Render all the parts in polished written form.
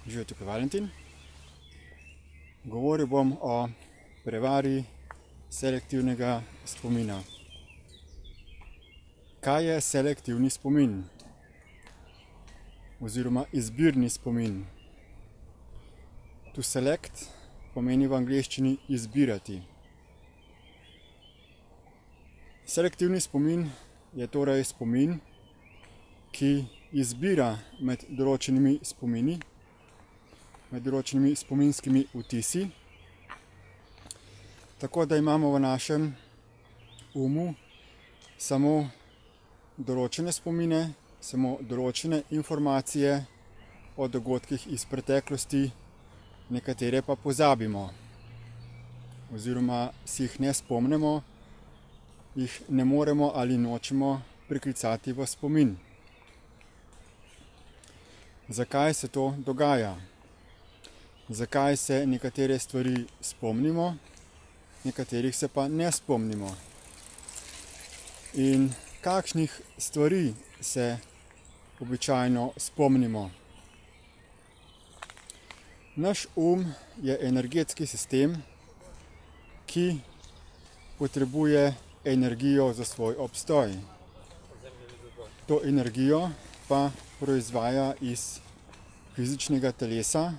Živijo, tukaj Valentin. Govoril bom o prevari selektivnega spomina. Kaj je selektivni spomin? Oziroma izbirni spomin? To select pomeni v angleščini izbirati. Selektivni spomin je torej spomin, ki izbira med določenimi spomini, med določenimi spominskimi vtisi, tako da imamo v našem umu samo določene spomine, samo določene informacije o dogodkih iz preteklosti, nekatere pa pozabimo oziroma si jih ne spomnimo, jih ne moremo ali nočemo priklicati v spomin. Zakaj se to dogaja? Zakaj se nekatere stvari spomnimo, nekaterih se pa ne spomnimo? In kakšnih stvari se običajno spomnimo? Naš je energetski sistem, ki potrebuje energijo za svoj obstoj. To energijo pa proizvaja iz fizičnega telesa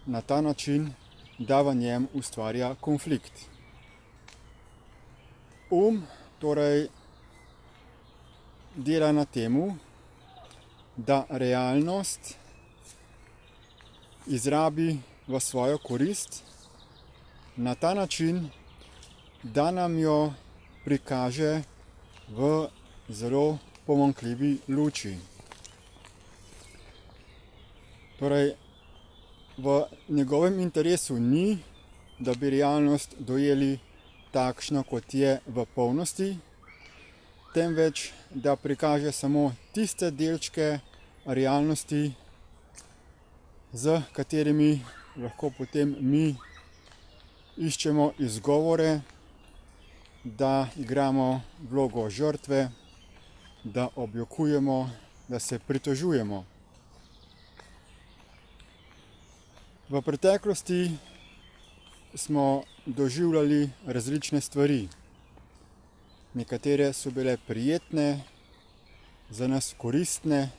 na ta način, da v njem ustvarja konflikt. Torej dela na temu, da realnost izrabi v svojo korist na ta način, da nam jo prikaže v zelo pomanjkljivi luči. Torej, v njegovem interesu ni, da bi realnost dojeli takšno, kot je v polnosti, temveč da prikaže samo tiste delčke realnosti, z katerimi lahko potem mi iščemo izgovore, da igramo vlogo žrtve, da objokujemo, da se pritožujemo. V preteklosti smo doživljali različne stvari. Nekatere so bile prijetne, za nas koristne,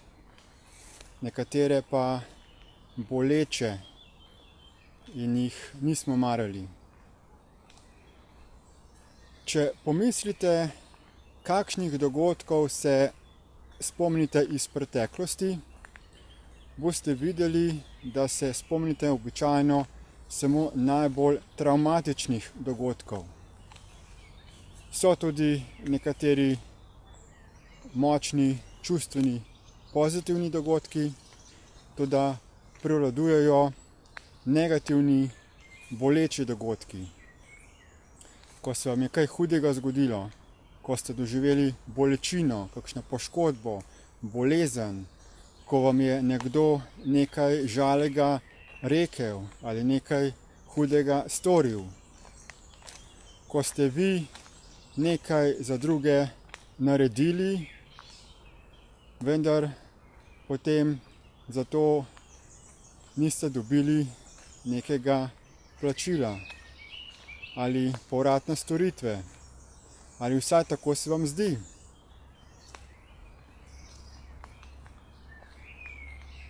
nekatere pa boleče in jih nismo marali. Če pomislite, kakšnih dogodkov se spomnite iz preteklosti, boste videli, da se spomnite običajno samo najbolj travmatičnih dogodkov. So tudi nekateri močni, čustveni, pozitivni dogodki, toda prevladujejo negativni, boleči dogodki. Ko se vam je kaj hudega zgodilo, ko ste doživeli bolečino, kakšno poškodbo, bolezen, ko vam je nekdo nekaj žalega rekel ali nekaj hudega storil, ko ste vi nekaj za druge naredili, vendar potem za to niste dobili nekega plačila ali povratne storitve, ali vsaj tako se vam zdi.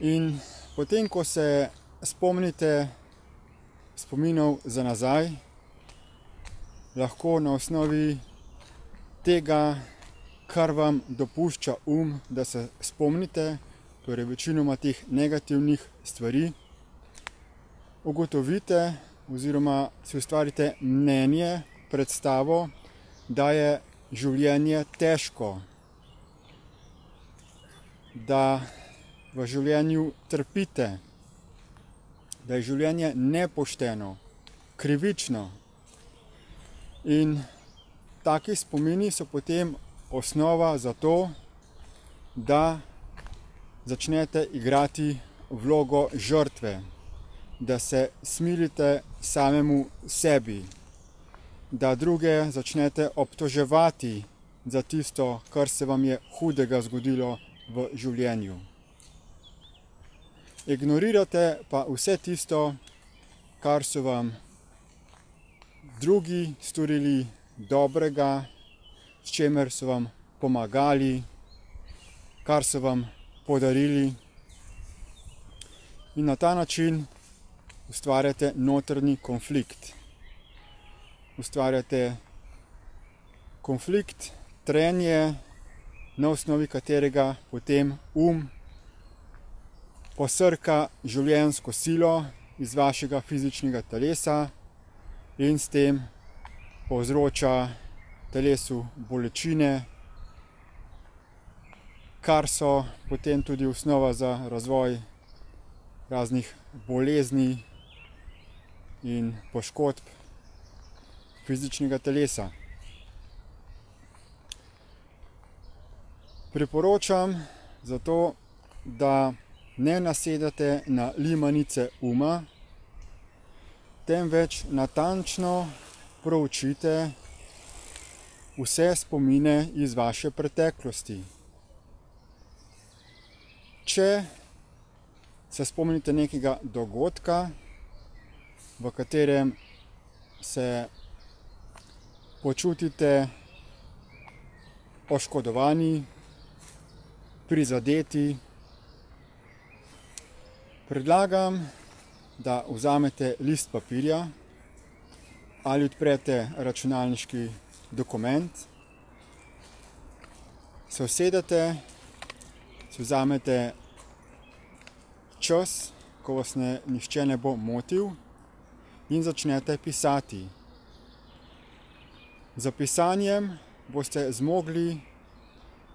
In potem, ko se spomnite spominov za nazaj, lahko na osnovi tega, kar vam dopušča da se spomnite, torej večinoma teh negativnih stvari, ugotovite oziroma si ustvarite mnenje, predstavo, da je življenje težko, da v življenju trpite, da je življenje nepošteno, krivično. In taki spomini so potem osnova za to, da začnete igrati vlogo žrtve, da se smilite samemu sebi, da druge začnete obtoževati za tisto, kar se vam je hudega zgodilo v življenju. Ignorirate pa vse tisto, kar so vam drugi storili dobrega, s čimer so vam pomagali, kar so vam podarili. In na ta način ustvarjate notranji konflikt. Ustvarjate konflikt, trenje, na osnovi katerega potem posrka življenjsko silo iz vašega fizičnega telesa in s tem povzroča telesu bolečine, kar so potem tudi osnova za razvoj raznih bolezni in poškodb fizičnega telesa. Priporočam zato, da ne nasedate na limanice temveč natančno proučite vse spomine iz vaše preteklosti. Če se spomnite nekega dogodka, v katerem se počutite poškodovani, prizadeti, predlagam, da vzamete list papirja ali odprete računalniški dokument, se usedete, si vzamete čas, ko vas nihče ne bo motil, in začnete pisati. Z pisanjem boste zmogli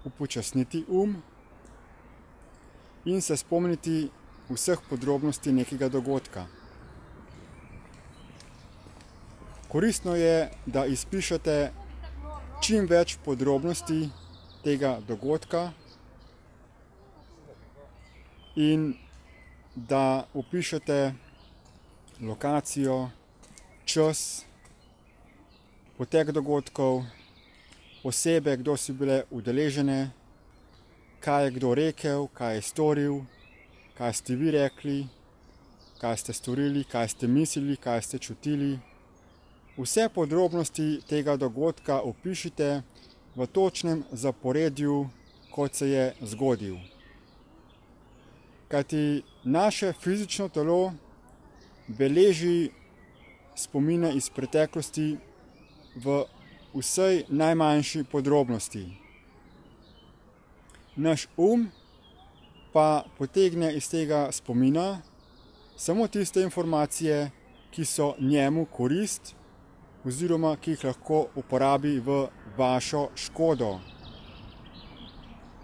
upočasniti in se spomniti vseh podrobnosti nekega dogodka. Koristno je, da izpišete čim več podrobnosti tega dogodka in da opišete lokacijo, čas, potek dogodkov, osebe, kdo so bile udeležene, kaj je kdo rekel, kaj je storil, kaj ste vi rekli, kaj ste storili, kaj ste mislili, kaj ste čutili. Vse podrobnosti tega dogodka opišite v točnem zaporedju, kot se je zgodil. Kajti naše fizično telo beleži spomine iz preteklosti v vsej najmanjši podrobnosti. Naš pa potegne iz tega spomina samo tiste informacije, ki so njemu korist oziroma ki jih lahko uporabi v vašo škodo.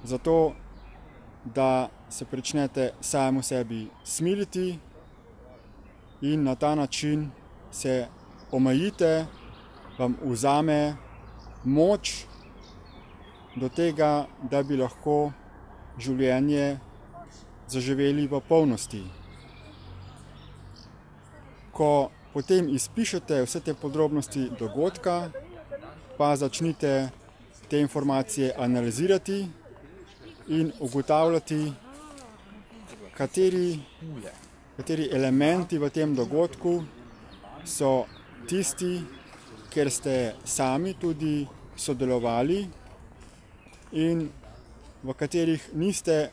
Zato, da se pričnete sami sebi smiliti in na ta način se omejite, vam vzame moč do tega, da bi lahko življenje zaživeli v polnosti. Ko potem izpišete vse te podrobnosti dogodka, pa začnite te informacije analizirati in ugotavljati, kateri elementi v tem dogodku so tisti, kjer ste sami tudi sodelovali in v katerih niste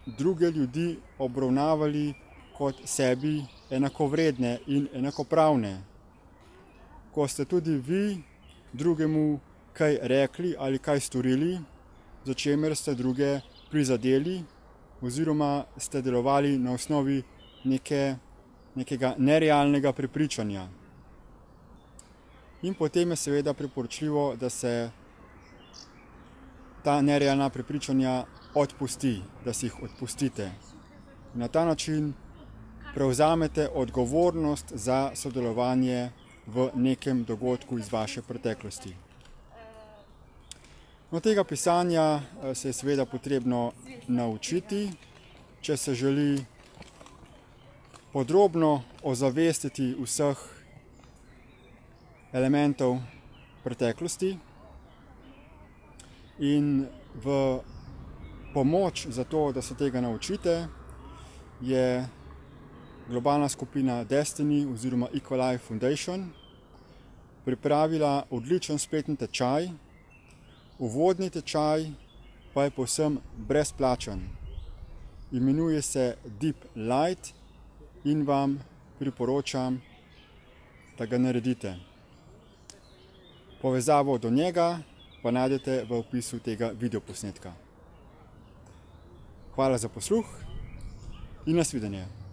druge ljudi obravnavali kot sebi enakovredne in enakopravne. Ko ste tudi vi drugemu kaj rekli ali kaj storili, za čemer ste druge prizadeli oziroma ste delovali na osnovi nekega nerealnega prepričanja. In potem je seveda priporočljivo, da se ta nerealna prepričanja odpusti, da si jih odpustite. Na ta način prevzamete odgovornost za sodelovanje v nekem dogodku iz vaše preteklosti. No, tega pisanja se je seveda potrebno naučiti, če se želi podrobno ozavestiti vseh elementov preteklosti. In v pomoč za to, da se tega naučite, je globalna skupina Destiny oziroma Equalife Foundation pripravila odličen spletni tečaj. Uvodni tečaj pa je povsem brezplačen. Imenuje se Deep Light in vam priporočam, da ga naredite. Povezavo do njega pa najdete v opisu tega videoposnetka. Hvala za posluh in nasvidenje.